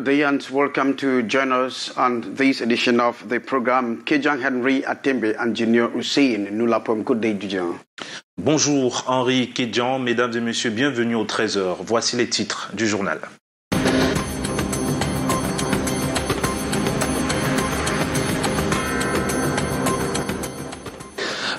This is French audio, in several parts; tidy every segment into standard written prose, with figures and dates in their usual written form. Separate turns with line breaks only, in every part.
Good day and welcome to join us on this edition of the program. Kejang Henry Atembe, Engineer Hussein, nous l'appelons. Good day, Kejang.
Bonjour Henri Kejang, mesdames et messieurs, bienvenue au 13h. Voici les titres du journal.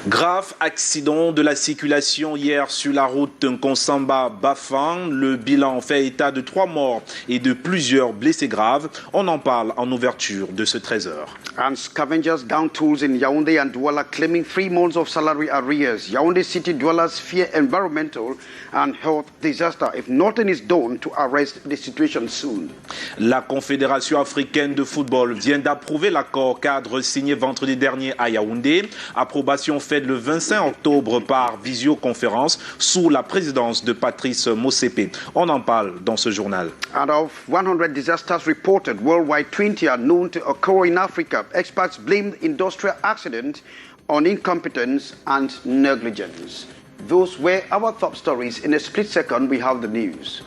Grave accident de la circulation hier sur la route Nkonsamba-Bafang. Le bilan fait état de 3 morts et de plusieurs blessés graves. On en parle en ouverture de ce 13h.
And scavengers down tools in Yaoundé and Douala claiming 3 months of salary arrears. Yaoundé city dwellers fear environmental and health disaster if nothing is done to arrest the situation soon.
La Confédération africaine de football vient d'approuver l'accord cadre signé vendredi dernier à Yaoundé. Approbation faite le 25 octobre par visioconférence sous la présidence de Patrice Motsepe. On en parle dans ce journal.
Out of 100 disasters reported worldwide, 20 are known to occur in Africa. Experts blame industrial accident on incompetence and negligence. Those were our top stories. In a split second, we have the news.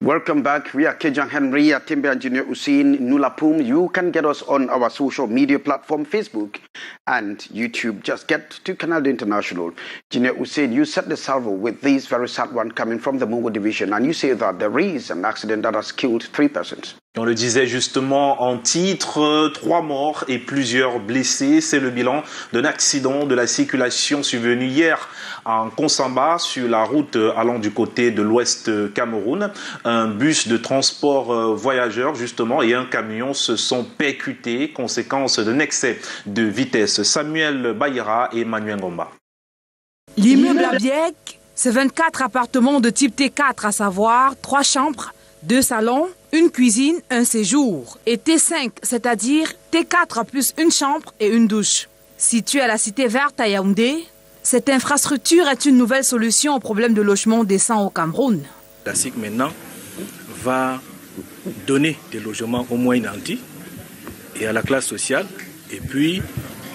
Welcome back. We are Kejang Henry, Atembe Engineer Hussein, Nulapum. You can get us on our social media platform, Facebook and YouTube. Just get to Canal International. Engineer Hussein, you set the salvo with this very sad one coming from the Mungo division, and you say that there is an accident that has killed 3 persons.
On le disait justement en titre, 3 morts et plusieurs blessés. C'est le bilan d'un accident de la circulation survenu hier en Nkonsamba sur la route allant du côté de l'ouest Cameroun. Un bus de transport voyageurs justement et un camion se sont percutés, conséquence d'un excès de vitesse. Samuel Bayera et Manuel Ngomba.
L'immeuble à Biek, c'est 24 appartements de type T4, à savoir 3 chambres, 2 salons, 1 cuisine, 1 séjour. Et T5, c'est-à-dire T4 plus 1 chambre et 1 douche. Situé à la cité verte à Yaoundé, cette infrastructure est une nouvelle solution au problème de logement décent au Cameroun.
La SIC maintenant va donner des logements aux moyens nantis et à la classe sociale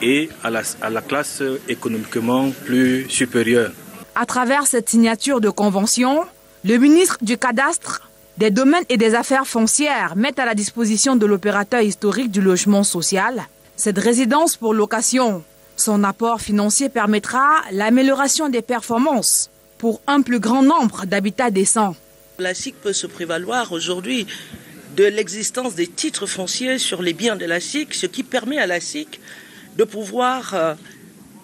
et à la classe économiquement plus supérieure.
À travers cette signature de convention, le ministre du Cadastre, des Domaines et des Affaires foncières met à la disposition de l'opérateur historique du logement social cette résidence pour location. Son apport financier permettra l'amélioration des performances pour un plus grand nombre d'habitats décents.
La SIC peut se prévaloir aujourd'hui de l'existence des titres fonciers sur les biens de la SIC, ce qui permet à la SIC de pouvoir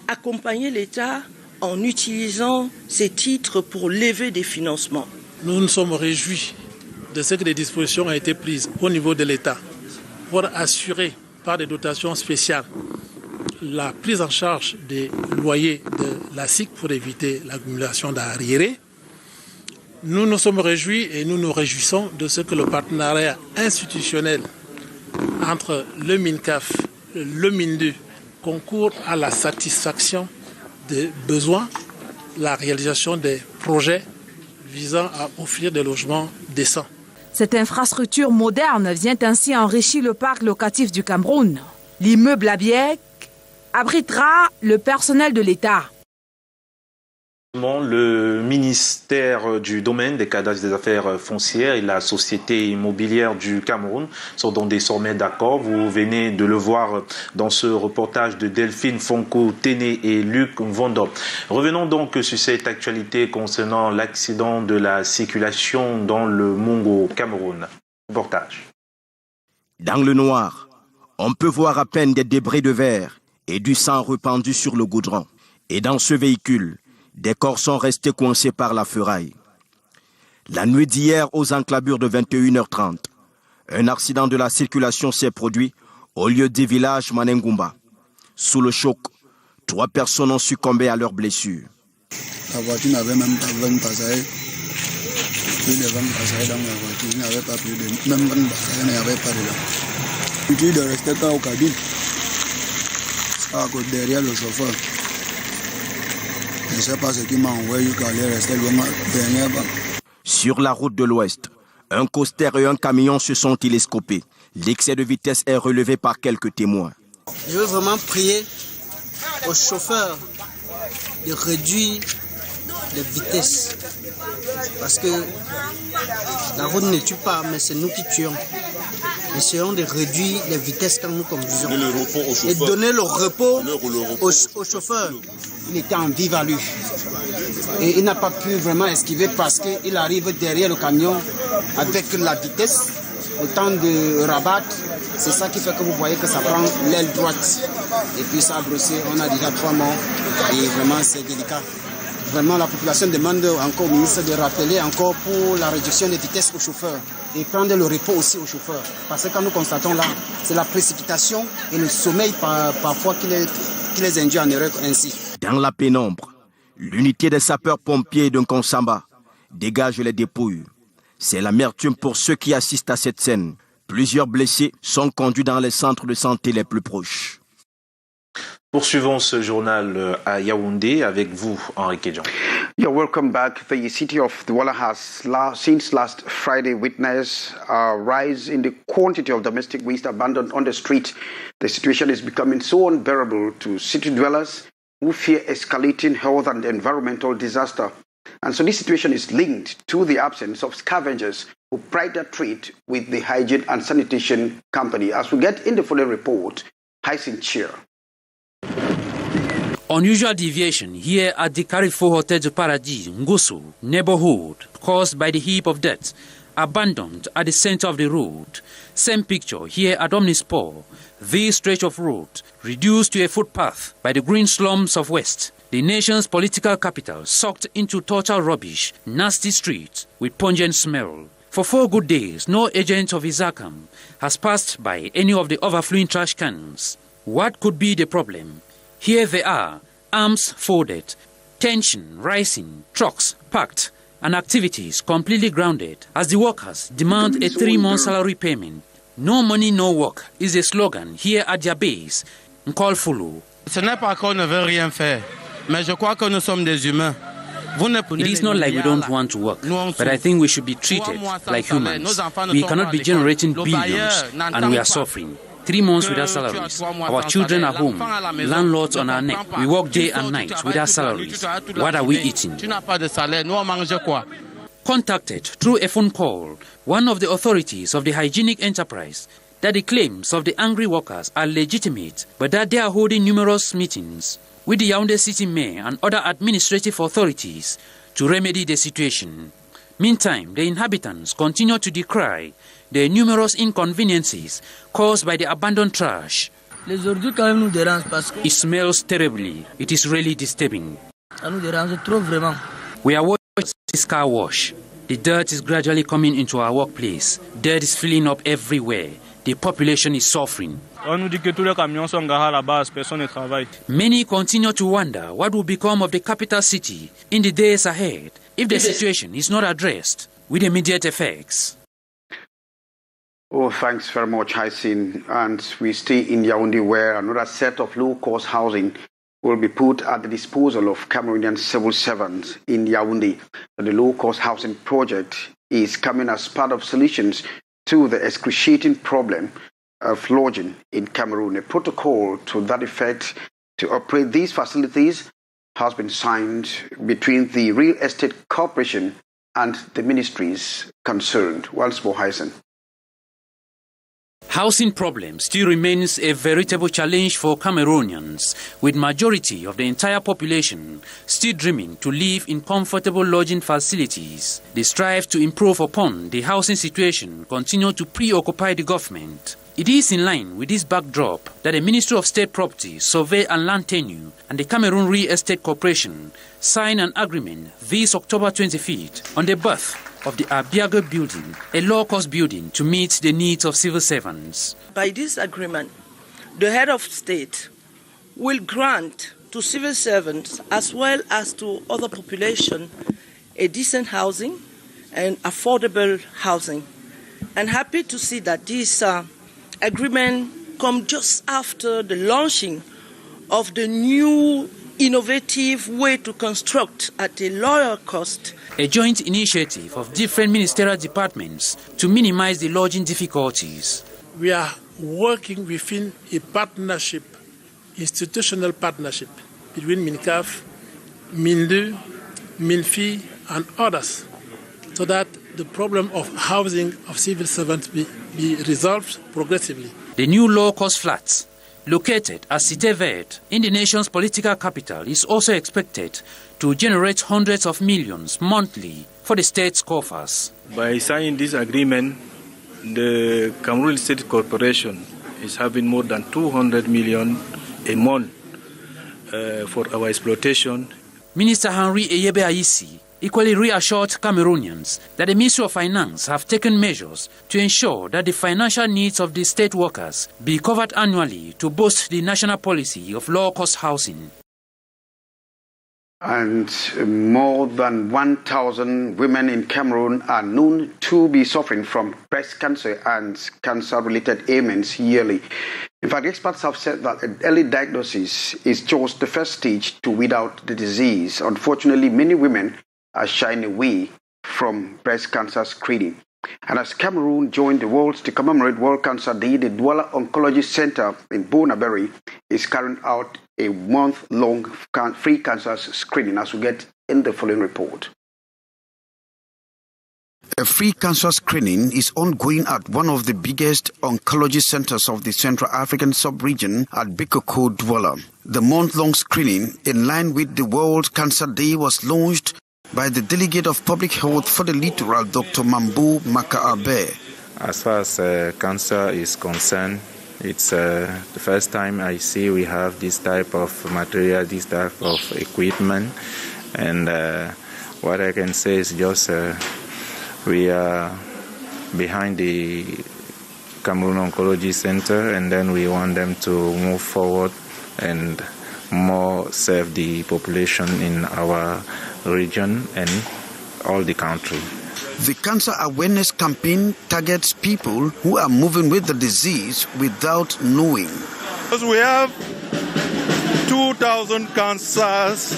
accompagner l'État en utilisant ces titres pour lever des financements.
Nous nous sommes réjouis de ce que les dispositions ont été prises au niveau de l'État pour assurer par des dotations spéciales la prise en charge des loyers de la SIC pour éviter l'accumulation d'arriérés. Nous nous sommes réjouis et nous nous réjouissons de ce que le partenariat institutionnel entre le MINCAF et le MINDU concourt à la satisfaction des besoins, la réalisation des projets visant à offrir des logements décents.
Cette infrastructure moderne vient ainsi enrichir le parc locatif du Cameroun. L'immeuble à Biek abritera le personnel de l'État.
Le ministère du Domaine, des Cadastres des Affaires foncières et la Société immobilière du Cameroun sont donc désormais d'accord. Vous venez de le voir dans ce reportage de Delphine Fonko-Téné et Luc Vondo. Revenons donc sur cette actualité concernant l'accident de la circulation dans le Mungo, Cameroun. Reportage.
Dans le noir, on peut voir à peine des débris de verre et du sang répandu sur le goudron. Et dans ce véhicule, des corps sont restés coincés par la ferraille. La nuit d'hier, aux enclavures de 21h30, un accident de la circulation s'est produit au lieu du village Manengumba. Sous le choc, 3 personnes ont succombé à leurs blessures.
La voiture n'avait même pas 20 passagers. Plus de 20 passagers dans la voiture, il n'y avait pas plus de... Même 20 passagers, il n'y avait pas dedans. L'utile de rester quand au cabine, derrière le chauffeur. Je ne sais pas ce qui m'a envoyé jusqu'à aller rester loin dernièrement.
Sur la route de l'Ouest, un coaster et un camion se sont télescopés. L'excès de vitesse est relevé par quelques témoins.
Je veux vraiment prier aux chauffeurs de réduire les vitesses. Parce que la route ne tue pas, mais c'est nous qui tuons. Essayons de réduire les vitesses quand nous conduisons. Et donner le repos au chauffeur. Il était en vive allure. Et il n'a pas pu vraiment esquiver parce qu'il arrive derrière le camion avec la vitesse, au temps de rabattre. C'est ça qui fait que vous voyez que ça prend l'aile droite. Et puis ça a brossé, on a déjà 3 morts. Et vraiment c'est délicat. Vraiment la population demande encore au ministre de rappeler encore pour la réduction des vitesses aux chauffeurs. Et prendre le repos aussi aux chauffeurs. Parce que quand nous constatons là, c'est la précipitation et le sommeil parfois qui les induit en erreur ainsi.
Dans la pénombre, l'unité des sapeurs-pompiers d'un Konsamba dégage les dépouilles. C'est l'amertume pour ceux qui assistent à cette scène. Plusieurs blessés sont conduits dans les centres de santé les plus proches.
Poursuivons ce journal à Yaoundé avec vous, Henri Kedjan.
Yeah, welcome back. The city of Douala has since last Friday witnessed a rise in the quantity of domestic waste abandoned on the street. The situation is becoming so unbearable to city dwellers who fear escalating health and environmental disaster. And so this situation is linked to the absence of scavengers who pride their trade with the hygiene and sanitation company. As we get in the following report, Hyacin Cheer.
Unusual deviation here at the Carrefour Hotel de Paradis, Ngusu neighborhood, caused by the heap of dirt abandoned at the center of the road. Same picture here at Omnisport. This stretch of road reduced to a footpath by the green slums of West. The nation's political capital sucked into total rubbish, nasty streets with pungent smell. For 4 good days, no agent of Izakam has passed by any of the overflowing trash cans. What could be the problem? Here they are, arms folded, tension rising, trucks packed, and activities completely grounded as the workers demand a 3-month salary payment. No money, no work is a slogan here at their base, Nkolfulu.
Ce n'est pas qu'on ne veut rien faire, mais je crois que nous sommes des humains.
It is not like we don't want to work, but I think we should be treated like humans. We cannot be generating billions, and we are suffering. 3 months without salaries. Our children are home, landlords on our neck. We work day and night without salaries. What are we eating? Contacted through a phone call, one of the authorities of the hygienic enterprise, that the claims of the angry workers are legitimate, but that they are holding numerous meetings with the Yaoundé City Mayor and other administrative authorities to remedy the situation. Meantime, the inhabitants continue to decry the numerous inconveniences caused by the abandoned trash. It smells terribly. It is really disturbing. We are watching this car wash. The dirt is gradually coming into our workplace. Dirt is filling up everywhere. The population is suffering. Many continue to wonder what will become of the capital city in the days ahead if the situation is not addressed with immediate effects.
Oh, thanks very much, Hyacin. And we stay in Yaoundé, where another set of low-cost housing will be put at the disposal of Cameroonian civil servants in Yaoundé. The low-cost housing project is coming as part of solutions to the excruciating problem of lodging in Cameroon. A protocol to that effect to operate these facilities has been signed between the Real Estate Corporation and the ministries concerned. Once more, Hyacin.
Housing problem still remains a veritable challenge for Cameroonians, with majority of the entire population still dreaming to live in comfortable lodging facilities. The strive to improve upon the housing situation continue to preoccupy the government. It is in line with this backdrop that the Ministry of State Property, Survey and Land Tenure and the Cameroon Real Estate Corporation signed an agreement this October 25th on the birth of the Abiago building, a low-cost building to meet the needs of civil servants.
By this agreement, the head of state will grant to civil servants as well as to other population a decent housing and affordable housing. And happy to see that this agreement comes just after the launching of the new innovative way to construct at a lower cost
a joint initiative of different ministerial departments to minimize the lodging difficulties.
We are working within a partnership, institutional partnership between MINCAF, MINDU, MINFI and others, so that the problem of housing of civil servants be resolved progressively.
The new low-cost flats located at Cité Verte in the nation's political capital is also expected to generate hundreds of millions monthly for the state's coffers.
By signing this agreement, the Cameroon State Corporation is having more than 200 million a month for our exploitation.
Minister Henry Eyebe Ayisi equally reassured Cameroonians that the Ministry of Finance have taken measures to ensure that the financial needs of the state workers be covered annually to boost the national policy of low-cost housing.
And more than 1,000 women in Cameroon are known to be suffering from breast cancer and cancer-related ailments yearly. In fact, experts have said that an early diagnosis is just the first stage to weed out the disease. Unfortunately, many women are shying away from breast cancer screening. And as Cameroon joined the world to commemorate World Cancer Day, the Douala Oncology Center in Bonaberi is carrying out a month-long free cancer screening, as we get in the following report. A free cancer screening is ongoing at one of the biggest oncology centers of the Central African sub-region at Bikoko, Douala. The month-long screening, in line with the World Cancer Day, was launched by the Delegate of Public Health for the Littoral, Dr. Mambo Makaabe.
As far as cancer is concerned, it's the first time I see we have this type of material, this type of equipment. And what I can say is just we are behind the Cameroon Oncology Center, and then we want them to move forward and more serve the population in our region and all the country.
The cancer awareness campaign targets people who are moving with the disease without knowing.
Because we have 2,000 cancers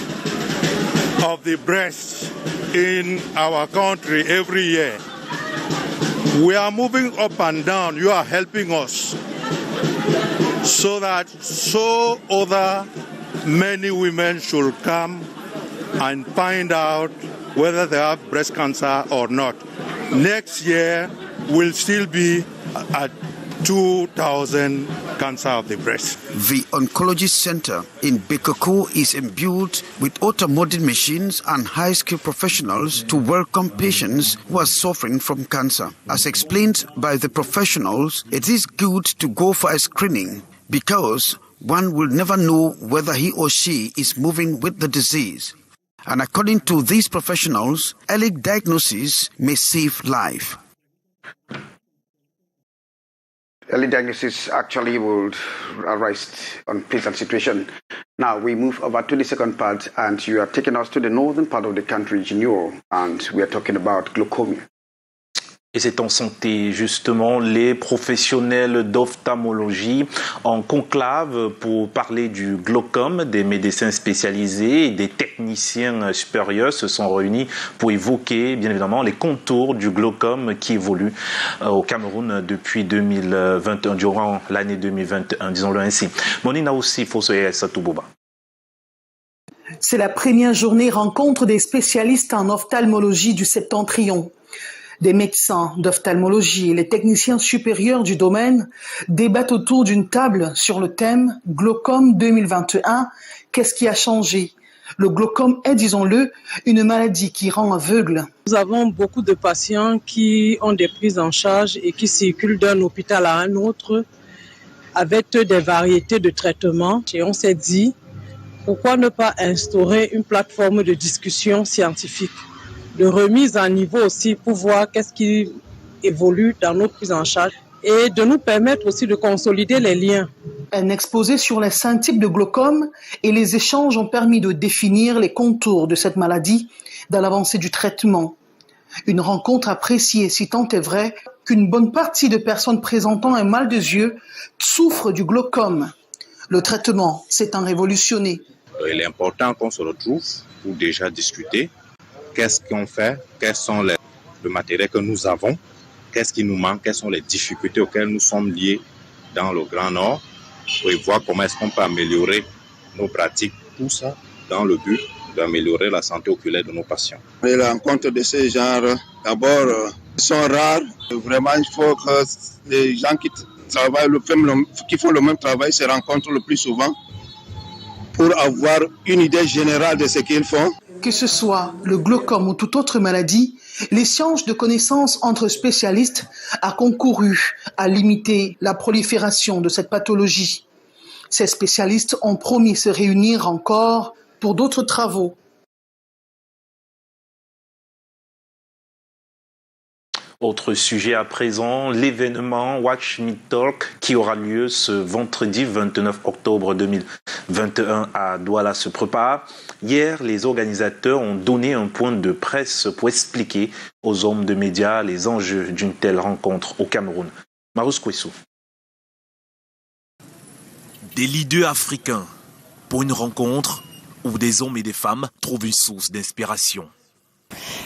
of the breast in our country every year. We are moving up and down. You are helping us so that other many women should come and find out whether they have breast cancer or not. Next year will still be at 2,000 cancer of the breast.
The Oncology Center in Bikoko is imbued with automated machines and high-skilled professionals to welcome patients who are suffering from cancer. As explained by the professionals, it is good to go for a screening because one will never know whether he or she is moving with the disease. And according to these professionals, early diagnosis may save life. Early diagnosis actually will arrest unpleasant situation. Now we move over to the second part, and you are taking us to the northern part of the country, Junior, and we are talking about glaucoma.
Et c'est en santé, justement, les professionnels d'ophtalmologie en conclave pour parler du glaucome. Des médecins spécialisés et des techniciens supérieurs se sont réunis pour évoquer, bien évidemment, les contours du glaucome qui évolue au Cameroun depuis 2021, durant l'année 2021, disons-le ainsi. Monina aussi, Fosoye Satouboba.
C'est la première journée rencontre des spécialistes en ophtalmologie du Septentrion. Des médecins d'ophtalmologie et les techniciens supérieurs du domaine débattent autour d'une table sur le thème « Glaucome 2021, qu'est-ce qui a changé ?» Le glaucome est, disons-le, une maladie qui rend aveugle.
Nous avons beaucoup de patients qui ont des prises en charge et qui circulent d'un hôpital à un autre avec des variétés de traitements. Et on s'est dit, pourquoi ne pas instaurer une plateforme de discussion scientifique, de remise à niveau aussi pour voir qu'est-ce qui évolue dans nos prises en charge et de nous permettre aussi de consolider les liens.
Un exposé sur les 5 types de glaucome et les échanges ont permis de définir les contours de cette maladie dans l'avancée du traitement. Une rencontre appréciée, si tant est vrai qu'une bonne partie de personnes présentant un mal des yeux souffrent du glaucome. Le traitement s'étant révolutionné.
Donc, il est important qu'on se retrouve pour déjà discuter qu'est-ce qu'on fait, quels sont le matériel que nous avons, qu'est-ce qui nous manque, quelles sont les difficultés auxquelles nous sommes liés dans le Grand Nord, pour voir comment est-ce qu'on peut améliorer nos pratiques, tout ça dans le but d'améliorer la santé oculaire de nos patients.
Les rencontres de ce genre, d'abord, sont rares. Vraiment, il faut que les gens qui travaillent, qui font le même travail se rencontrent le plus souvent pour avoir une idée générale de ce qu'ils font.
Que ce soit le glaucome ou toute autre maladie, l'échange de connaissances entre spécialistes a concouru à limiter la prolifération de cette pathologie. Ces spécialistes ont promis se réunir encore pour d'autres travaux.
Autre sujet à présent, l'événement Watch Me Talk qui aura lieu ce vendredi 29 octobre 2021 à Douala se prépare. Hier, les organisateurs ont donné un point de presse pour expliquer aux hommes de médias les enjeux d'une telle rencontre au Cameroun. Marus Kwesou.
Des leaders africains pour une rencontre où des hommes et des femmes trouvent une source d'inspiration.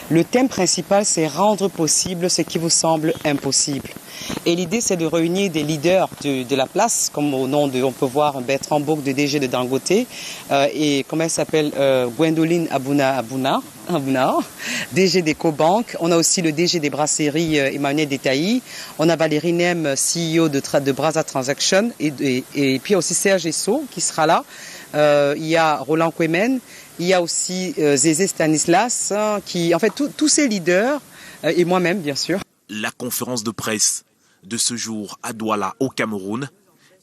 Le thème principal, c'est rendre possible ce qui vous semble impossible. Et l'idée, c'est de réunir des leaders de la place, comme au nom de, on peut voir Bertrand Bourg de DG de Dangote, et comment elle s'appelle, Gwendoline Abouna, DG d'Ecobank. On a aussi le DG des brasseries, Emmanuel Détailly. On a Valérie Nem, CEO de Brasa Transaction, et puis aussi Serge Esso qui sera là. Il y a Roland Kwemen. Il y a aussi Zézé Stanislas, qui, en fait, tous ces leaders, et moi-même, bien sûr.
La conférence de presse de ce jour à Douala, au Cameroun,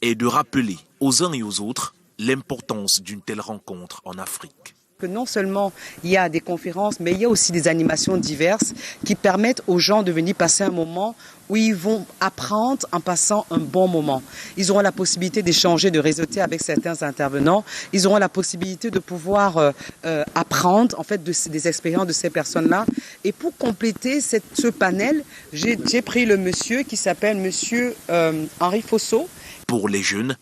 est de rappeler aux uns et aux autres l'importance d'une telle rencontre en Afrique.
Que non seulement il y a des conférences, mais il y a aussi des animations diverses qui permettent aux gens de venir passer un moment où ils vont apprendre en passant un bon moment. Ils auront la possibilité d'échanger, de réseauter avec certains intervenants. Ils auront la possibilité de pouvoir apprendre en fait des expériences de ces personnes-là. Et pour compléter ce panel, j'ai pris le monsieur qui s'appelle monsieur Henri Fosso.
Pour les jeunes,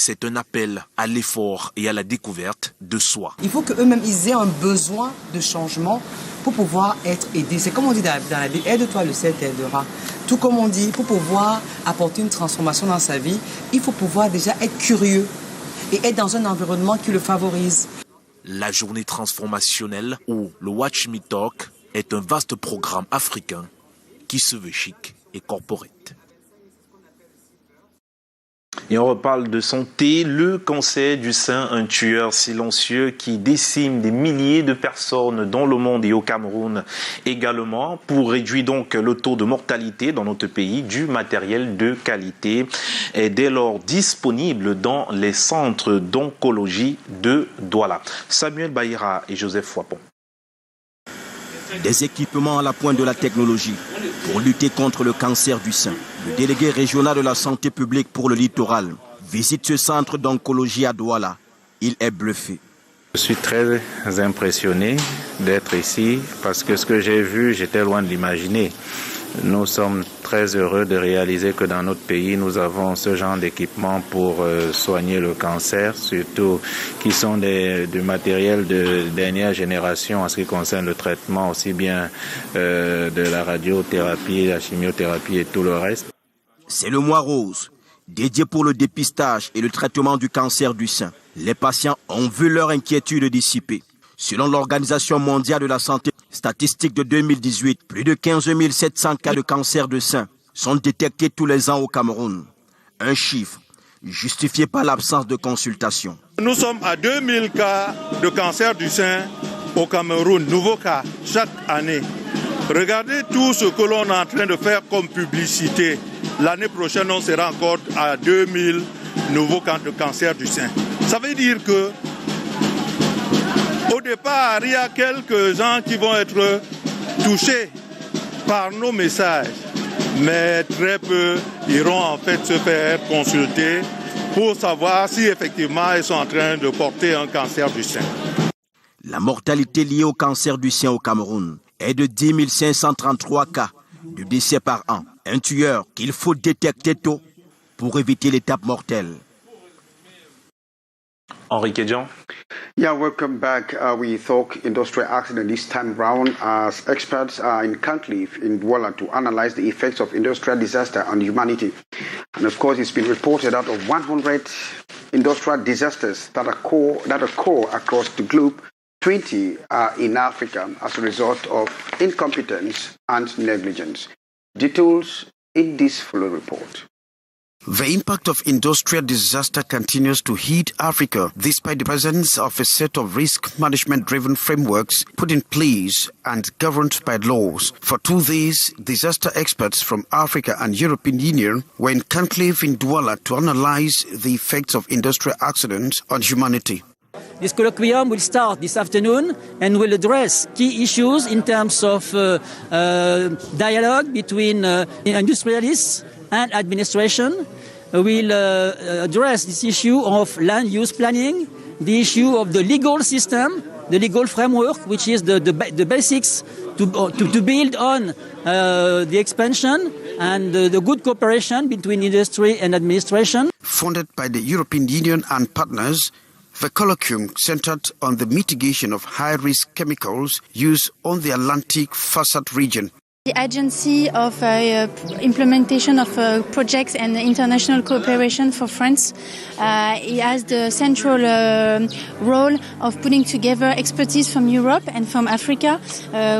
c'est un appel à l'effort et à la découverte de soi.
Il faut qu'eux-mêmes ils aient un besoin de changement pour pouvoir être aidés. C'est comme on dit dans la Bible, aide-toi, le ciel t'aidera. Tout comme on dit, pour pouvoir apporter une transformation dans sa vie, il faut pouvoir déjà être curieux et être dans un environnement qui le favorise.
La journée transformationnelle ou le Watch Me Talk est un vaste programme africain qui se veut chic et corporate.
Et on reparle de santé, le cancer du sein, un tueur silencieux qui décime des milliers de personnes dans le monde et au Cameroun également. Pour réduire donc le taux de mortalité dans notre pays, du matériel de qualité est dès lors disponible dans les centres d'oncologie de Douala. Samuel Baïra et Joseph Fouapon.
Des équipements à la pointe de la technologie pour lutter contre le cancer du sein. Le délégué régional de la santé publique pour le littoral visite ce centre d'oncologie à Douala. Il est bluffé.
Je suis très impressionné d'être ici parce que ce que j'ai vu, j'étais loin de l'imaginer. Nous sommes très heureux de réaliser que dans notre pays, nous avons ce genre d'équipement pour soigner le cancer, surtout qui sont du matériel de dernière génération en ce qui concerne le traitement, aussi bien de la radiothérapie, la chimiothérapie et tout le reste.
C'est le mois rose, dédié pour le dépistage et le traitement du cancer du sein. Les patients ont vu leur inquiétude dissiper. Selon l'Organisation mondiale de la santé, statistique de 2018, plus de 15 700 cas de cancer de sein sont détectés tous les ans au Cameroun. Un chiffre justifié par l'absence de consultation.
Nous sommes à 2000 cas de cancer du sein au Cameroun, nouveaux cas chaque année. Regardez tout ce que l'on est en train de faire comme publicité. L'année prochaine, on sera encore à 2000 nouveaux cas de cancer du sein. Ça veut dire que au départ, il y a quelques gens qui vont être touchés par nos messages, mais très peu iront en fait se faire consulter pour savoir si effectivement ils sont en train de porter un cancer du sein.
La mortalité liée au cancer du sein au Cameroun est de 10 533 cas de décès par an. Un tueur qu'il faut détecter tôt pour éviter l'étape mortelle.
Henri Kedjan.
Yeah, welcome back. We talk industrial accident this time round as experts are in Cliquez in Douala to analyze the effects of industrial disaster on humanity. And of course, it's been reported out of 100 industrial disasters that occur across the globe, 20 are in Africa as a result of incompetence and negligence. Details in this full report. The impact of industrial disaster continues to hit Africa despite the presence of a set of risk management-driven frameworks put in place and governed by laws. For 2 days, disaster experts from Africa and European Union were in Cliquez in Douala to analyze the effects of industrial accidents on humanity.
This colloquium will start this afternoon and will address key issues in terms of dialogue between industrialists and administration. We'll address this issue of land use planning, the issue of the legal system, the legal framework, which is the basics to build on the expansion and the good cooperation between industry and administration.
Funded by the European Union and partners, the colloquium centered on the mitigation of high-risk chemicals used on the Atlantic Facade region.
The agency of implementation of projects and international cooperation for France it has the central role of putting together expertise from Europe and from Africa.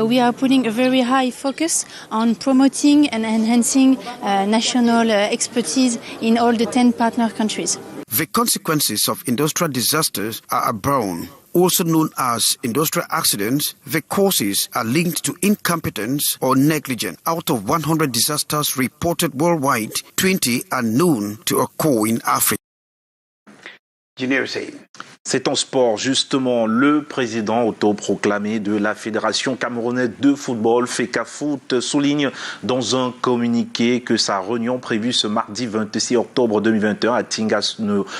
We are putting a very high focus on promoting and enhancing national expertise in all the 10 partner countries.
The consequences of industrial disasters are abroad. Also known as industrial accidents, the causes are linked to incompetence or negligence. Out of 100 disasters reported worldwide, 20 are known to occur in Africa.
C'est en sport, justement, le président autoproclamé de la Fédération camerounaise de football, FECAFOOT, souligne dans un communiqué que sa réunion prévue ce mardi 26 octobre 2021 à Tingas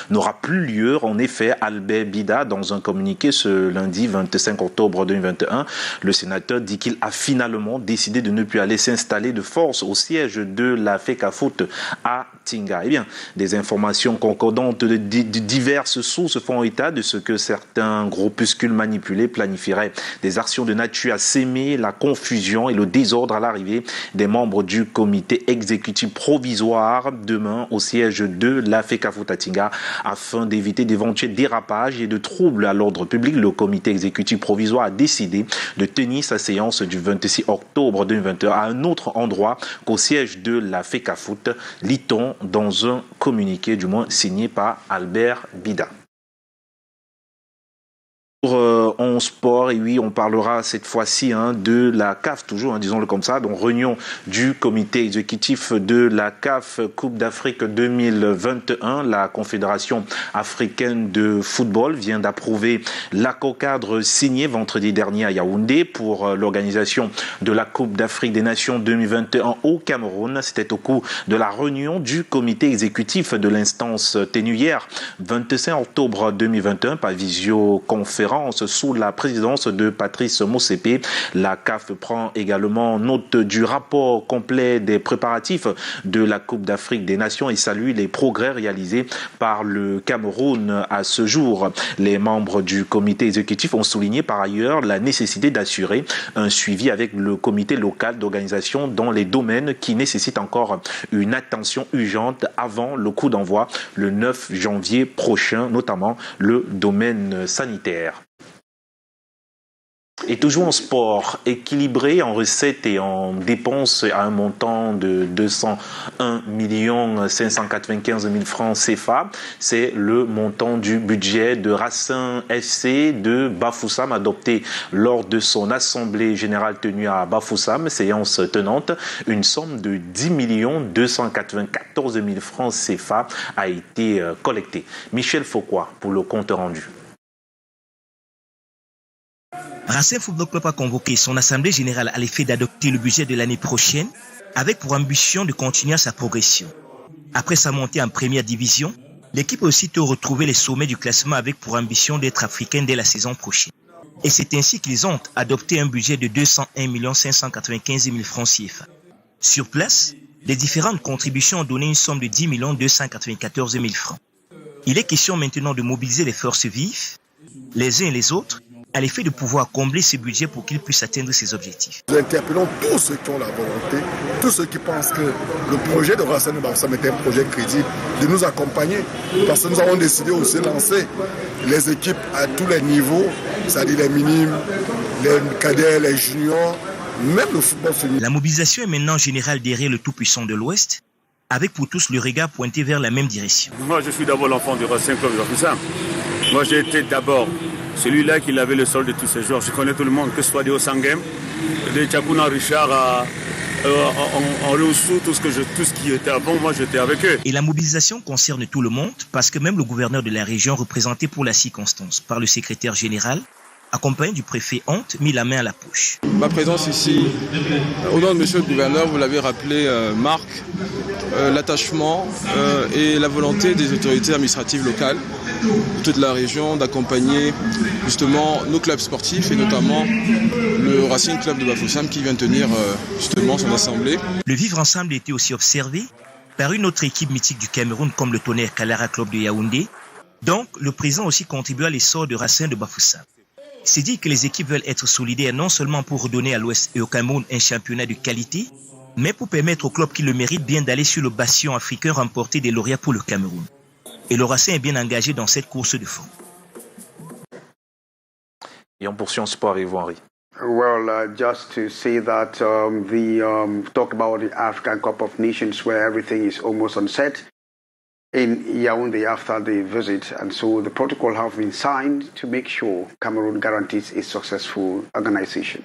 n'aura plus lieu. En effet, Albert Bida, dans un communiqué ce lundi 25 octobre 2021, le sénateur dit qu'il a finalement décidé de ne plus aller s'installer de force au siège de la FECAFOOT à Tinga. Eh bien, des informations concordantes de diverses sources font état de ce que certains groupuscules manipulés planifieraient des actions de nature à s'aimer la confusion et le désordre à l'arrivée des membres du comité exécutif provisoire demain au siège de la FECAFOOT à Tinga afin d'éviter d'éventuels dérapages et de troubles à l'ordre public. Le comité exécutif provisoire a décidé de tenir sa séance du 26 octobre 2021 à un autre endroit qu'au siège de la FECAFOOT, lit-on dans un communiqué du moins signé par Albert Bida. En sport, et oui, on parlera cette fois-ci de la CAF, toujours, disons-le comme ça, donc réunion du comité exécutif de la CAF Coupe d'Afrique 2021. La Confédération africaine de football vient d'approuver l'accord cadre signé vendredi dernier à Yaoundé pour l'organisation de la Coupe d'Afrique des Nations 2021 au Cameroun. C'était au cours de la réunion du comité exécutif de l'instance tenue hier, 25 octobre 2021, par visioconférence sous la présidence de Patrice Motsepe. La CAF prend également note du rapport complet des préparatifs de la Coupe d'Afrique des Nations et salue les progrès réalisés par le Cameroun à ce jour. Les membres du comité exécutif ont souligné par ailleurs la nécessité d'assurer un suivi avec le comité local d'organisation dans les domaines qui nécessitent encore une attention urgente avant le coup d'envoi le 9 janvier prochain, notamment le domaine sanitaire. Et toujours en sport, équilibré en recettes et en dépenses à un montant de 201 595 000 francs CFA. C'est le montant du budget de Racing FC de Bafoussam adopté lors de son assemblée générale tenue à Bafoussam, séance tenante. Une somme de 10 294 000 francs CFA a été collectée. Michel Foucault pour le compte rendu.
Racing Football Club a convoqué son assemblée générale à l'effet d'adopter le budget de l'année prochaine avec pour ambition de continuer sa progression. Après sa montée en première division, l'équipe a aussitôt retrouvé les sommets du classement avec pour ambition d'être africaine dès la saison prochaine. Et c'est ainsi qu'ils ont adopté un budget de 201 595 000 francs CFA. Sur place, les différentes contributions ont donné une somme de 10 294 000 francs. Il est question maintenant de mobiliser les forces vives, les uns et les autres, à l'effet de pouvoir combler ce budget pour qu'il puisse atteindre ses objectifs.
Nous interpellons tous ceux qui ont la volonté, tous ceux qui pensent que le projet de Racine de Bafoussam est un projet crédible, de nous accompagner. Parce que nous avons décidé aussi de lancer les équipes à tous les niveaux, c'est-à-dire les minimes, les cadets, les juniors, même le football féminin.
La mobilisation est maintenant générale derrière le tout-puissant de l'Ouest, avec pour tous le regard pointé vers la même direction.
Moi, je suis d'abord l'enfant du Racing Club de Bafoussam. Moi, j'ai été d'abord celui-là qui avait le sol de tous ces joueurs. Je connais tout le monde, que ce soit des Osangem, des Tchakouna Richard, en Roussou, tout ce qui était avant, moi j'étais avec eux.
Et la mobilisation concerne tout le monde, parce que même le gouverneur de la région, représenté pour la circonstance par le secrétaire général, accompagné du préfet Honte, mis la main à la poche.
Ma présence ici, au nom de monsieur le gouverneur, vous l'avez rappelé, marque l'attachement et la volonté des autorités administratives locales de toute la région d'accompagner justement nos clubs sportifs et notamment le Racing Club de Bafoussam qui vient tenir justement son assemblée.
Le vivre ensemble était aussi observé par une autre équipe mythique du Cameroun comme le Tonnerre Kalara Club de Yaoundé. Donc le président aussi contribue à l'essor de Racing de Bafoussam. C'est dire que les équipes veulent être solidaires non seulement pour redonner à l'Ouest et au Cameroun un championnat de qualité, mais pour permettre aux clubs qui le méritent bien d'aller sur le bastion africain remporter des lauréats pour le Cameroun. Et le Racing est bien engagé dans cette course de fond.
Et on poursuit en sport avec vous, Henri.
Well, just to say that talk about the African Cup of Nations where everything is almost on set in Yaoundé after the visit, and so the protocol have been signed to make sure Cameroon guarantees a successful organization.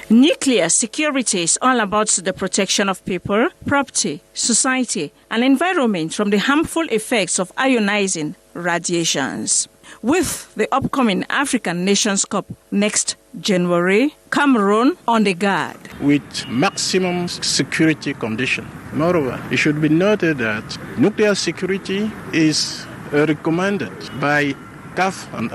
Nuclear security is all about the protection of people, property, society, and environment from the harmful effects of ionizing radiations. With the upcoming African Nations Cup next January, Cameroon on the guard.
With maximum security conditions. Moreover, it should be noted that nuclear security is recommended by CAF and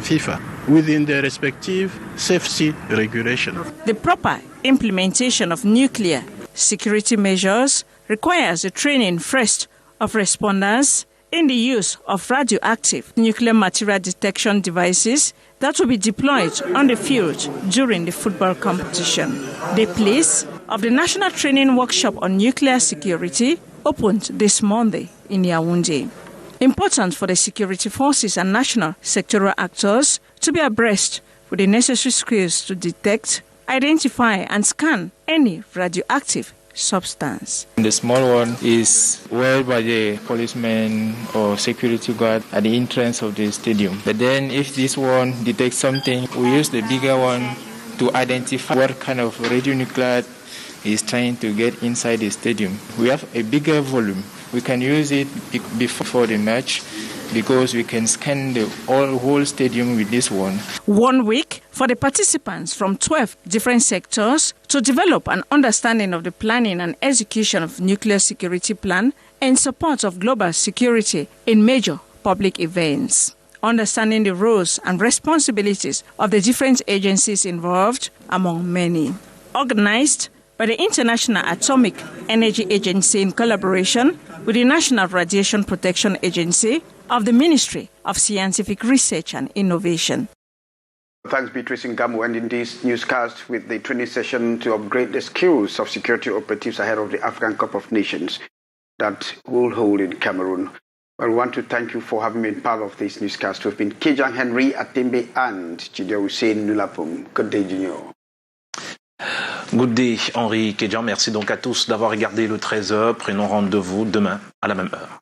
FIFA within their respective safety regulation.
The proper implementation of nuclear security measures requires the training first of responders in the use of radioactive nuclear material detection devices that will be deployed on the field during the football competition. The place of the National Training Workshop on Nuclear Security opened this Monday in Yaoundé. Important for the security forces and national sectoral actors to be abreast with the necessary skills to detect, identify, and scan any radioactive substance.
The small one is held by the policeman or security guard at the entrance of the stadium. But then if this one detects something, we use the bigger one to identify what kind of radionuclide is trying to get inside the stadium. We have a bigger volume. We can use it before the match because we can scan the whole stadium with this one.
1 week for the participants from 12 different sectors to develop an understanding of the planning and execution of nuclear security plan and support of global security in major public events. Understanding the roles and responsibilities of the different agencies involved, among many. Organized by the International Atomic Energy Agency in collaboration with the National Radiation Protection Agency of the Ministry of Scientific Research and Innovation.
Thanks, Beatrice Ngamu, ending this newscast with the training session to upgrade the skills of security operatives ahead of the African Cup of Nations that will hold in Cameroon. I want to thank you for having been part of this newscast. We've been Kejan Henry Atembe and Junior Hussein Nulapum. Good day, Junior.
Good day, Henri Kedjan. Merci donc à tous d'avoir regardé le 13h. Prenons rendez-vous demain à la même heure.